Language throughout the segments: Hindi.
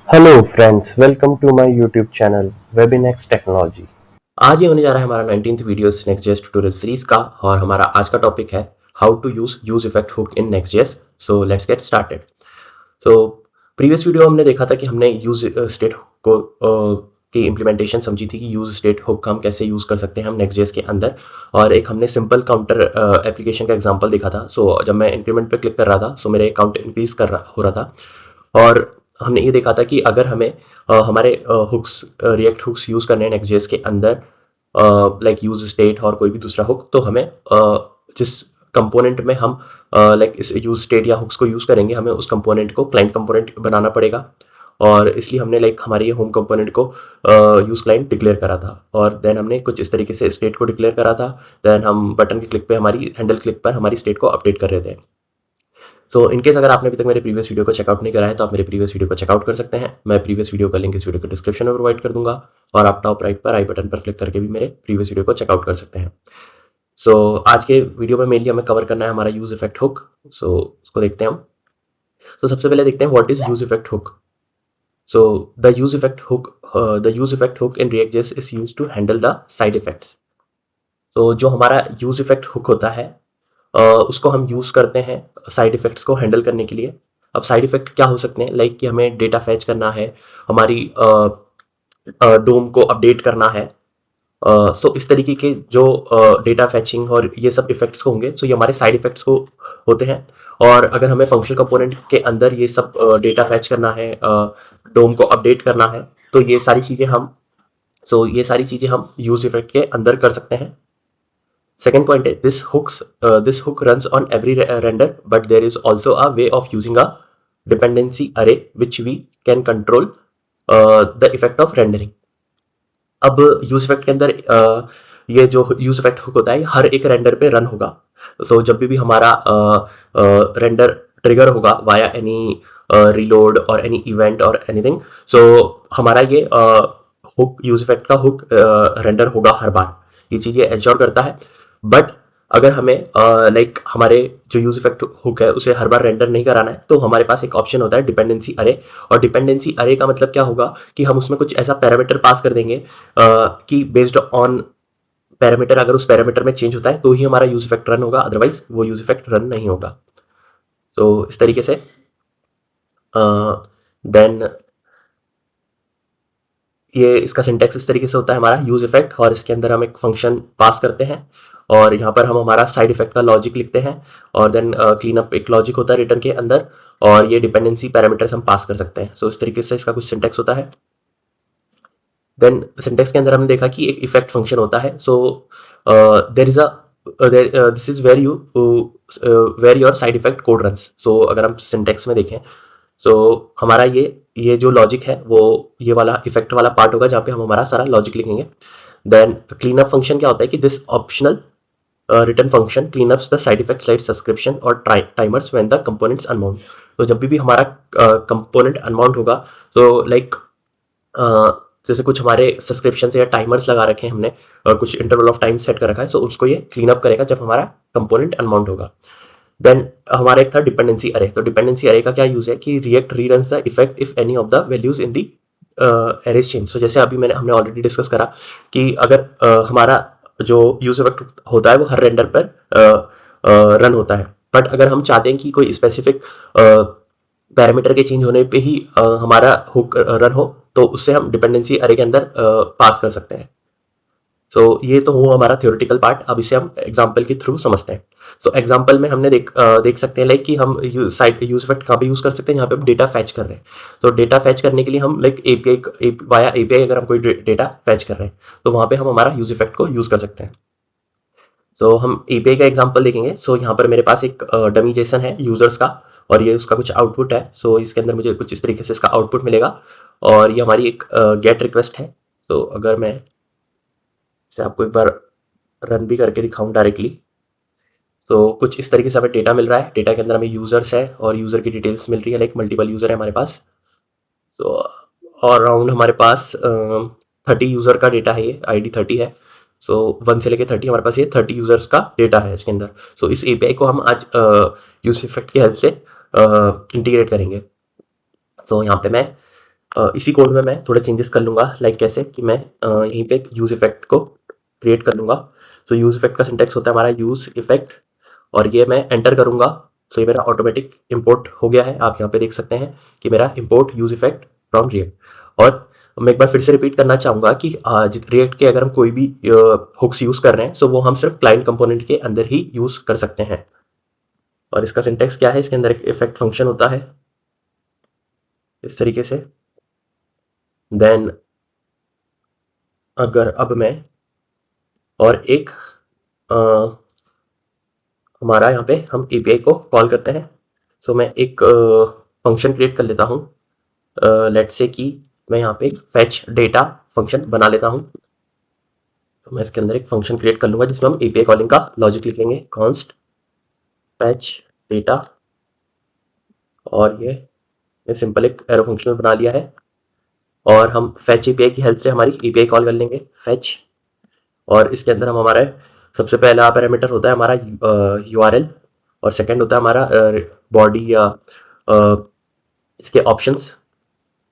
Hello friends, welcome to my YouTube channel Webinex Technology. आज ये होने जा रहा है हमारा 19th वीडियो नेक्स्ट.जेएस ट्यूटोरियल सीरीज का और हमारा आज का टॉपिक है how to use effect hook in Next JS. So let's get started. So previous video हमने देखा था कि हमने यूज स्टेट को की इम्प्लीमेंटेशन समझी थी कि यूज स्टेट हुक हम कैसे यूज कर सकते हैं हम नेक्स्ट.जेएस के अंदर, और एक हमने सिंपल काउंटर एप्लीकेशन का एग्जांपल देखा था। सो जब मैं इंक्रीमेंट पे क्लिक कर रहा था सो मेरे काउंट इंक्रीज हो रहा था, और हमने ये देखा था कि अगर हमें हमारे हुक्स रिएक्ट हुक्स यूज़ करने हैं नेक्स्ट.जेएस के अंदर, लाइक यूज स्टेट और कोई भी दूसरा हुक, तो हमें जिस कंपोनेंट में हम लाइक इस यूज स्टेट या हुक्स को यूज़ करेंगे हमें उस कंपोनेंट को क्लाइंट कंपोनेंट बनाना पड़ेगा। और इसलिए हमने लाइक हमारे ये होम कंपोनेंट को यूज़ क्लाइंट डिक्लेयर करा था, और देन हमने कुछ इस तरीके से स्टेट को डिक्लेयर करा था। देन हम बटन के क्लिक पे हमारी हैंडल क्लिक पर हमारी स्टेट को अपडेट कर रहे थे। सो इनकेस अगर आपने अभी तक मेरे प्रीवियस वीडियो को चेकआउट नहीं करा है तो आप मेरे प्रीवियस वीडियो को चेकआउट कर सकते हैं। मैं प्रीवियस वीडियो का लिंक इस वीडियो के डिस्क्रिप्शन में प्रोवाइड कर दूंगा, और आप टॉप राइट पर आई बटन पर क्लिक करके भी मेरे प्रीवियस वीडियो को चेकआउट कर सकते हैं। सो आज के वीडियो में मेनली हमें कवर करना है हमारा यूज इफेक्ट हुक। सो उसको देखते हैं हम। तो सबसे पहले देखते हैं what is use effect hook. So the use effect hook in React JS is used to handle the side effects. तो जो हमारा यूज इफेक्ट हुक होता है उसको हम यूज़ करते हैं साइड इफ़ेक्ट्स को हैंडल करने के लिए। अब साइड इफ़ेक्ट क्या हो सकते हैं, लाइक कि हमें डेटा फैच करना है, हमारी डोम को अपडेट करना है। सो इस तरीके के जो डेटा फैचिंग और ये सब इफ़ेक्ट्स को होंगे, सो ये हमारे साइड इफ़ेक्ट्स को होते हैं। और अगर हमें फंक्शनल कंपोनेंट के अंदर ये सब डेटा फैच करना है, डोम को अपडेट करना है, तो ये सारी चीज़ें हम यूज़ इफ़ेक्ट के अंदर कर सकते हैं। Second point is this hook runs on every render, but there is also a way of using a dependency array which we can control the effect of rendering. अब यूज इफेक्ट के अंदर ये जो यूज इफेक्ट हुक होता है हर एक रेंडर पे रन होगा। तो जब भी हमारा रेंडर ट्रिगर होगा वाया एनी रीलोड और एनी इवेंट और एनीथिंग, सो हमारा ये हुक यूज इफेक्ट का हुक रेंडर होगा हर बार। ये चीज़ ये एंश्योर करता है। बट अगर हमें लाइक हमारे जो यूज इफेक्ट हुक है उसे हर बार रेंडर नहीं कराना है, तो हमारे पास एक ऑप्शन होता है डिपेंडेंसी अरे। और डिपेंडेंसी अरे का मतलब क्या होगा कि हम उसमें कुछ ऐसा पैरामीटर पास कर देंगे कि बेस्ड ऑन पैरामीटर, अगर उस पैरामीटर में चेंज होता है तो ही हमारा यूज इफेक्ट रन होगा, अदरवाइज वो यूज इफेक्ट रन नहीं होगा। तो इस तरीके से देन ये इसका सिंटेक्स इस तरीके से होता है हमारा यूज इफेक्ट, और इसके अंदर हम एक फंक्शन पास करते हैं और यहाँ पर हम हमारा साइड इफेक्ट का लॉजिक लिखते हैं, और देन क्लीन अप एक लॉजिक होता है रिटर्न के अंदर, और ये डिपेंडेंसी पैरामीटर्स हम पास कर सकते हैं। सो इस तरीके से इसका कुछ सिंटेक्स होता है। देन सिंटेक्स के अंदर हमने देखा कि एक इफेक्ट फंक्शन होता है। So there is this is where your side effect code runs. So अगर हम सिंटेक्स में देखें, सो हमारा ये जो लॉजिक है वो ये वाला इफेक्ट वाला पार्ट होगा जहाँ पे हम हमारा सारा लॉजिक लिखेंगे। देन क्लीन अप फंक्शन क्या होता है कि this optional return function clean ups the side effect slide subscription और timers when the components unmount. तो जब भी हमारा कंपोनेंट अनमाउंट होगा, तो लाइक जैसे कुछ हमारे सब्सक्रिप्शन या टाइमर्स लगा रखे हैं हमने, कुछ इंटरवल ऑफ टाइम सेट कर रखा है, सो उसको ये क्लीन अप करेगा जब हमारा कंपोनेंट अनमाउंट होगा। देन हमारा एक था डिपेंडेंसी अरे। तो डिपेंडेंसी अरे का क्या यूज है कि React reruns the effect if any of the values in the arrays change. So जैसे अभी हमने ऑलरेडी डिस्कस करा कि अगर हमारा जो यूज इफेक्ट होता है वो हर रेंडर पर रन होता है, बट अगर हम चाहते हैं कि कोई स्पेसिफिक पैरामीटर के चेंज होने पे ही हमारा हुक रन हो, तो उससे हम डिपेंडेंसी अरे के अंदर पास कर सकते हैं। सो ये तो हुआ हमारा थ्योरेटिकल पार्ट। अब इसे हम एग्जाम्पल के थ्रू समझते हैं। सो एग्जाम्पल में हमने देख सकते हैं लाइक कि हम साइड यूज इफेक्ट कहाँ पे यूज कर सकते हैं, यहाँ पे हम डेटा फैच कर रहे हैं। तो डेटा फैच करने के लिए हम लाइक एपीआई वाया एपीआई अगर हम कोई डेटा फैच कर रहे हैं तो वहाँ पे हम हमारा यूज इफेक्ट को यूज कर सकते हैं। सो हम एपीआई का एग्जाम्पल देखेंगे। सो यहाँ पर मेरे पास एक डमी जेसन है यूजर्स का, और ये उसका कुछ आउटपुट है। सो इसके अंदर मुझे कुछ इस तरीके से इसका आउटपुट मिलेगा, और ये हमारी एक गेट रिक्वेस्ट है। तो अगर मैं इसे आपको एक बार रन भी करके दिखाऊं डायरेक्टली, तो कुछ इस तरीके से हमें डेटा मिल रहा है। डेटा के अंदर हमें यूजर्स है और यूजर की डिटेल्स मिल रही है, लाइक मल्टीपल यूजर है हमारे पास। तो और अराउंड हमारे पास 30 यूजर का डेटा है, ये ID 30 है। सो 1 से लेके 30 हमारे पास ये 30 यूजर्स का डेटा है इसके अंदर। सो इस एपीआई को हम आज यूज इफेक्ट की हेल्प से इंटीग्रेट करेंगे। सो यहाँ पे मैं इसी कोड में मैं थोड़े चेंजेस कर लूँगा, लाइक कैसे कि मैं यहीं पे एक यूज़ इफेक्ट को क्रिएट कर लूँगा। सो यूज़ इफेक्ट का सिंटैक्स होता है हमारा यूज़ इफेक्ट, और ये मैं एंटर करूँगा। सो ये मेरा ऑटोमेटिक इंपोर्ट हो गया है। आप यहाँ पे देख सकते हैं कि मेरा import use effect from react. और मैं एक बार फिर से रिपीट करना चाहूँगा कि रिएक्ट के अगर हम कोई भी हुक्स यूज़ कर रहे हैं, सो वो हम सिर्फ क्लाइंट कंपोनेंट के अंदर ही यूज़ कर सकते हैं। और इसका सिंटैक्स क्या है, इसके अंदर एक इफेक्ट फंक्शन होता है इस तरीके से। देन अगर अब मैं और एक हमारा यहाँ पे हम एपीआई को कॉल करते हैं। सो मैं एक फंक्शन क्रिएट कर लेता हूँ। लेट्स से कि मैं यहाँ पे एक फैच डेटा फंक्शन बना लेता हूँ। तो मैं इसके अंदर एक फंक्शन क्रिएट कर लूँगा जिसमें हम एपीआई कॉलिंग का लॉजिक लिखेंगे, कॉन्स्ट फैच डेटा। और ये सिंपल एक एरो फंक्शन बना लिया है। और हम फैच एपीआई की हेल्प से हमारी एपीआई कॉल कर लेंगे फैच। और इसके अंदर हम हमारा सबसे पहला पैरामीटर होता है हमारा यूआरएल, और सेकंड होता है हमारा बॉडी या इसके ऑप्शंस।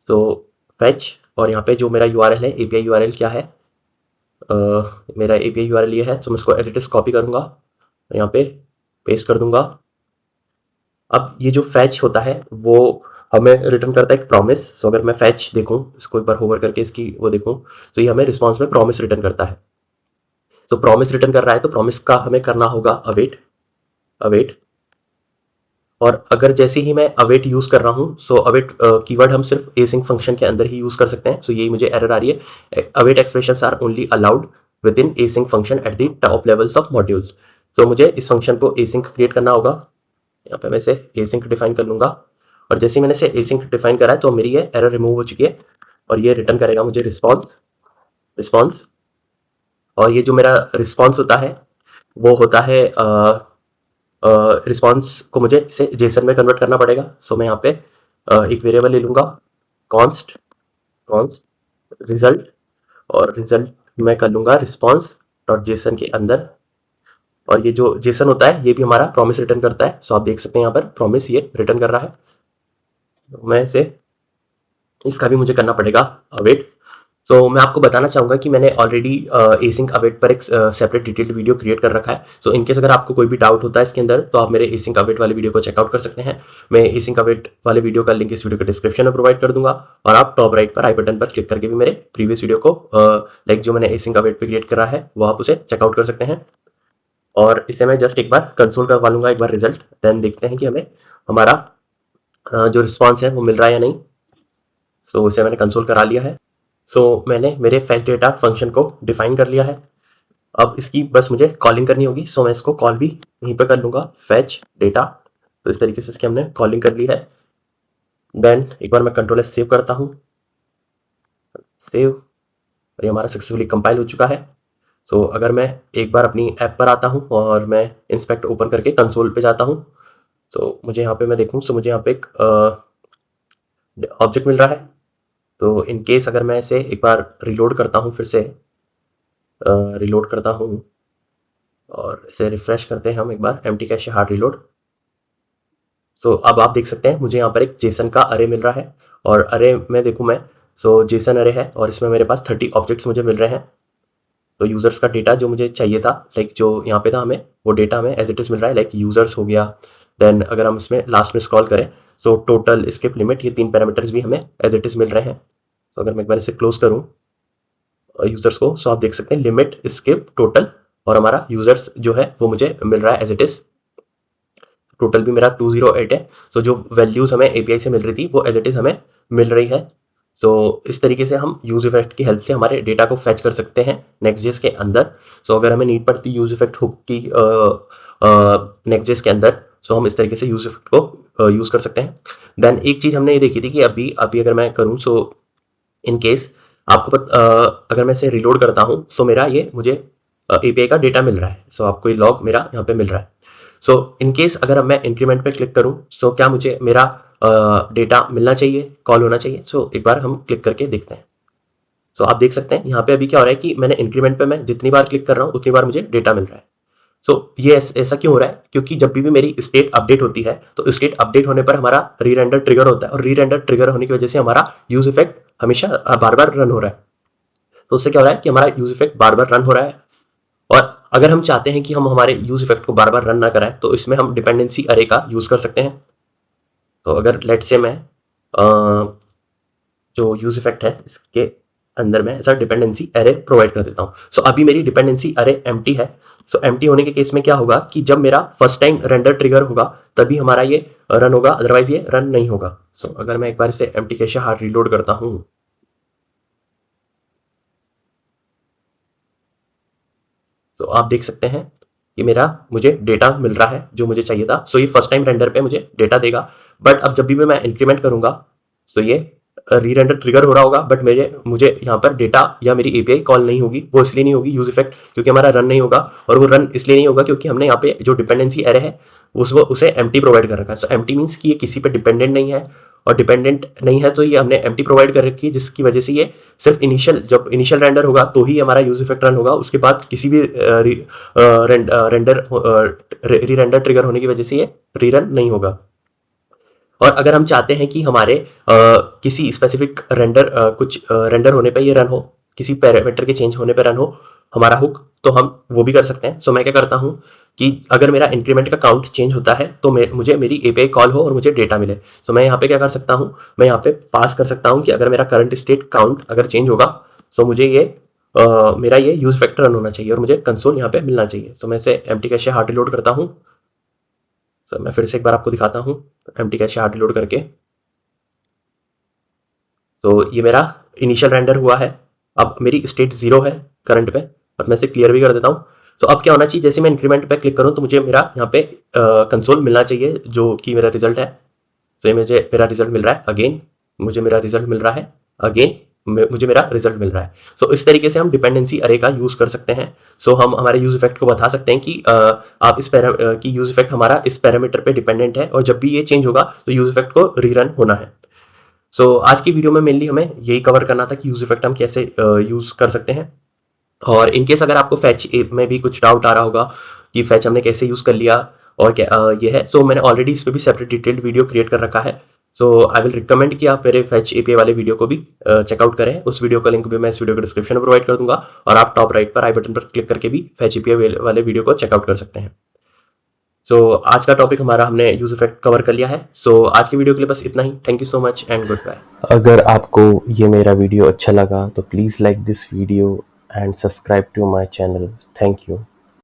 तो फैच, और यहाँ पे जो मेरा यूआरएल है, एपीआई यूआरएल क्या है, मेरा एपीआई यूआरएल ये है। तो मैं इसको एज इट इज कॉपी करूँगा, यहाँ पे पेस्ट कर दूंगा। अब ये जो फैच होता है वो हमें रिटर्न करता है एक प्रॉमिस। सो अगर मैं फैच देखूँ, इसको एक बार होवर करके इसकी वो देखूँ, तो ये हमें रिस्पॉन्स में प्रॉमिस रिटर्न करता है। तो प्रॉमिस रिटर्न कर रहा है, तो प्रॉमिस का हमें करना होगा अवेट अवेट। और अगर जैसे ही मैं अवेट यूज़ कर रहा हूँ, सो अवेट कीवर्ड हम सिर्फ एसिंक फंक्शन के अंदर ही यूज़ कर सकते हैं। सो यही मुझे एरर आ रही है, await expressions are only allowed within async function at the top levels of modules. तो मुझे इस फंक्शन को एसिंक क्रिएट करना होगा। यहाँ पे मैं इसे एसिंक डिफाइन कर लूँगा, और जैसे ही मैंने इसे एसिंक डिफाइन करा है तो मेरी ये एरर रिमूव हो चुकी है, और ये रिटर्न करेगा मुझे रिस्पॉन्स। और ये जो मेरा रिस्पॉन्स होता है वो होता है रिस्पॉन्स को मुझे इसे जेसन में कन्वर्ट करना पड़ेगा। सो मैं यहाँ पे एक वेरिएबल ले लूँगा, कॉन्स्ट रिजल्ट, और रिजल्ट मैं कर लूँगा रिस्पॉन्स डॉट जेसन के अंदर। और ये जो जेसन होता है ये भी हमारा प्रॉमिस रिटर्न करता है। सो आप देख सकते हैं यहाँ पर प्रॉमिस ये रिटर्न कर रहा है। तो मैं इसे इसका भी मुझे करना पड़ेगा अवेट। तो मैं आपको बताना चाहूँगा कि मैंने ऑलरेडी एसिंक अवेट पर एक सेपरेट डिटेल्ड वीडियो क्रिएट कर रखा है। सो इनकेस अगर आपको कोई भी डाउट होता है इसके अंदर, तो आप मेरे एसिंक अवेट वाले वीडियो को चेकआउट कर सकते हैं। मैं एसिंक अवेट वाले वीडियो का लिंक इस वीडियो के डिस्क्रिप्शन में प्रोवाइड कर दूंगा, और आप टॉप राइट पर आई बटन पर क्लिक करके भी मेरे प्रीवियस वीडियो को लाइक जो मैंने एसिंक अवेट पर क्रिएट करा है वो आप उसे चेकआउट कर सकते हैं। और इसे मैं जस्ट एक बार कंसोल करवा लूँगा, एक बार रिजल्ट, देन देखते हैं कि हमें हमारा जो रिस्पॉन्स है वो मिल रहा है या नहीं। सो इसे मैंने कंसोल करा लिया है। सो मैंने मेरे फैच डेटा फंक्शन को डिफाइन कर लिया है। अब इसकी बस मुझे कॉलिंग करनी होगी। सो मैं इसको कॉल भी यहीं पर कर लूँगा, फैच डेटा। तो इस तरीके से इसकी हमने कॉलिंग कर ली है। देन एक बार मैं कंट्रोल एस सेव करता हूँ, सेव, और ये हमारा सक्सेसफुली कंपाइल हो चुका है। सो अगर मैं एक बार अपनी ऐप पर आता हूँ और मैं इंस्पेक्ट ओपन करके कंसोल पे जाता हूँ, तो मुझे यहाँ पे मैं देखूँ, सो मुझे यहाँ पे एक ऑब्जेक्ट मिल रहा है। तो इन केस अगर मैं इसे एक बार रिलोड करता हूँ, फिर से रिलोड करता हूँ और इसे रिफ्रेश करते हैं हम एक बार, एम्प्टी कैश हार्ड रिलोड। सो अब आप देख सकते हैं मुझे यहाँ पर एक जेसन का अरे मिल रहा है, और अरे में देखूँ मैं, सो जेसन अरे है, और इसमें मेरे पास 30 ऑब्जेक्ट्स मुझे मिल रहे हैं। तो यूज़र्स का डेटा जो मुझे चाहिए था, लाइक जो यहाँ पे था हमें, वो डेटा हमें एज इट इज़ मिल रहा है, लाइक यूज़र्स हो गया। देन अगर हम इसमें लास्ट में स्क्रॉल करें, सो टोटल, स्किप, लिमिट, ये 3 पैरामीटर्स भी हमें एज इट इज़ मिल रहे हैं। तो अगर मैं एक बार इसे क्लोज करूँ यूज़र्स को, सो आप देख सकते हैं लिमिट, स्किप, टोटल, और हमारा यूज़र्स जो है वो मुझे मिल रहा है एज इट इज़। टोटल भी मेरा 208 है। सो जो वैल्यूज़ हमें एपीआई से मिल रही थी वो एज इट इज़ हमें मिल रही है। तो इस तरीके से हम यूज इफेक्ट की हेल्प से हमारे डेटा को फैच कर सकते हैं नेक्स्ट.जेएस के अंदर। सो अगर हमें नीड पड़ती यूज इफेक्ट हुक की नेक्स्ट.जेएस के अंदर, सो हम इस तरीके से यूज इफेक्ट को यूज़ कर सकते हैं। देन एक चीज़ हमने ये देखी थी कि अभी अगर मैं करूँ, सो इन केस आपको अगर मैं इसे रिलोड करता हूँ, सो मेरा ये मुझे एपीआई का डेटा मिल रहा है। सो आपको ये लॉग मेरा यहाँ पे मिल रहा है। सो इन केस अगर अब मैं इंक्रीमेंट पे क्लिक करूँ, सो क्या मुझे मेरा डेटा मिलना चाहिए, कॉल होना चाहिए? सो एक बार हम क्लिक करके देखते हैं। सो आप देख सकते हैं यहाँ पे अभी क्या हो रहा है कि मैंने इंक्रीमेंट पे मैं जितनी बार क्लिक कर रहा हूँ उतनी बार मुझे डेटा मिल रहा है। ये ऐसा क्यों हो रहा है? क्योंकि जब भी मेरी स्टेट अपडेट होती है तो स्टेट अपडेट होने पर हमारा री रेंडर ट्रिगर होता है, और री रेंडर ट्रिगर होने की वजह से हमारा यूज इफेक्ट हमेशा बार बार रन हो रहा है। तो उससे क्या हो रहा है कि हमारा यूज इफेक्ट बार बार रन हो रहा है। और अगर हम चाहते हैं कि हम हमारे यूज इफेक्ट को बार बार रन ना कराएं तो इसमें हम डिपेंडेंसी अरे का यूज कर सकते हैं। तो अगर लेट से मैं जो यूज इफेक्ट है इसके अंदर में ऐसा डिपेंडेंसी अरे प्रोवाइड कर देता हूँ। सो अभी मेरी डिपेंडेंसी अरे एम्प्टी है। सो एम्प्टी होने के केस में क्या होगा कि जब मेरा फर्स्ट टाइम रेंडर ट्रिगर होगा तभी हमारा ये रन होगा, अदरवाइज ये रन नहीं होगा। सो अगर मैं एक बार इसे एम्प्टी कैशे हार्ड रीलोड करता हूँ तो आप देख सकते हैं कि मुझे डेटा मिल रहा है जो मुझे चाहिए था। सो ये फर्स्ट टाइम रेंडर पे मुझे डेटा देगा, बट अब जब भी मैं इंक्रीमेंट करूंगा तो ये री रेंडर ट्रिगर हो रहा होगा, बट मुझे यहाँ पर डेटा या मेरी एपीआई कॉल नहीं होगी। वो इसलिए नहीं होगी यूज इफेक्ट क्योंकि हमारा रन नहीं होगा, और वो रन इसलिए नहीं होगा क्योंकि हमने यहाँ पे जो डिपेंडेंसी एरे है उसे एम्प्टी प्रोवाइड कर रखा है। सो एम्प्टी मीन्स कि ये किसी पे डिपेंडेंट नहीं है, और डिपेंडेंट नहीं है तो ये हमने एम्प्टी प्रोवाइड कर रखी है, जिसकी वजह से ये सिर्फ जब इनिशियल रेंडर होगा तो ही हमारा यूज इफेक्ट रन होगा। उसके बाद किसी भी री रेंडर ट्रिगर होने की वजह से ये रीरन नहीं होगा। और अगर हम चाहते हैं कि हमारे किसी स्पेसिफिक कुछ रेंडर होने पे ये रन हो, किसी पैरामीटर के चेंज होने पे रन हो हमारा हुक, तो हम वो भी कर सकते हैं। सो मैं क्या करता हूँ कि अगर मेरा इंक्रीमेंट का काउंट चेंज होता है तो मुझे मेरी एपीआई कॉल हो और मुझे डेटा मिले। सो मैं यहाँ पे क्या कर सकता हूँ, मैं यहाँ पे पास कर सकता हूँ कि अगर मेरा करंट स्टेट काउंट अगर चेंज होगा तो मुझे मेरा ये यूज फैक्टर रन होना चाहिए और मुझे कंसोल यहाँ पे मिलना चाहिए। सो मैं इसे एम्प्टी कैशे हार्ड रीलोड करता हूँ। सो मैं फिर से एक बार आपको दिखाता हूँ एम्प्टी कैशे हार्ड रीलोड करके। तो ये मेरा इनिशियल रेंडर हुआ है। अब मेरी स्टेट 0 है करंट पे, और मैं इसे क्लियर भी कर देता हूँ। तो अब क्या होना चाहिए, जैसे मैं इंक्रीमेंट पे क्लिक करूँ तो मुझे मेरा यहाँ पे कंसोल मिलना चाहिए जो कि मेरा रिजल्ट है। तो ये मुझे मेरा रिजल्ट मिल रहा है अगेन, मुझे मेरा रिजल्ट मिल रहा है अगेन, मुझे मेरा रिजल्ट मिल रहा है। तो इस तरीके से हम डिपेंडेंसी अरे का यूज कर सकते हैं। सो हम हमारे यूज इफेक्ट को बता सकते हैं कि आप की यूज इफेक्ट हमारा इस पैरामीटर पे डिपेंडेंट है, और जब भी ये चेंज होगा तो यूज इफेक्ट को रीरन होना है। सो आज की वीडियो में मेनली हमें यही कवर करना था कि यूज इफेक्ट हम कैसे यूज कर सकते हैं। और इनकेस अगर आपको फैच में भी कुछ डाउट आ रहा होगा कि फैच हमने कैसे यूज कर लिया और क्या ये है, सो मैंने ऑलरेडी इस पर भी सेपरेट डिटेल्ड वीडियो क्रिएट कर रखा है। सो आई विल रिकमेंड कि आप मेरे फैच एपीआई वाले वीडियो को भी चेकआउट करें। उस वीडियो का लिंक भी मैं इस वीडियो के डिस्क्रिप्शन में प्रोवाइड कर दूंगा, और आप टॉप राइट पर आई बटन पर क्लिक करके भी फैच एपीआई वाले वीडियो को चेकआउट कर सकते हैं। सो आज का टॉपिक हमारा हमने यूज इफेक्ट कवर कर लिया है। सो आज की वीडियो के लिए बस इतना ही। Thank you so much and good bye. अगर आपको ये मेरा वीडियो अच्छा लगा तो please like this video and subscribe to my channel. Thank you.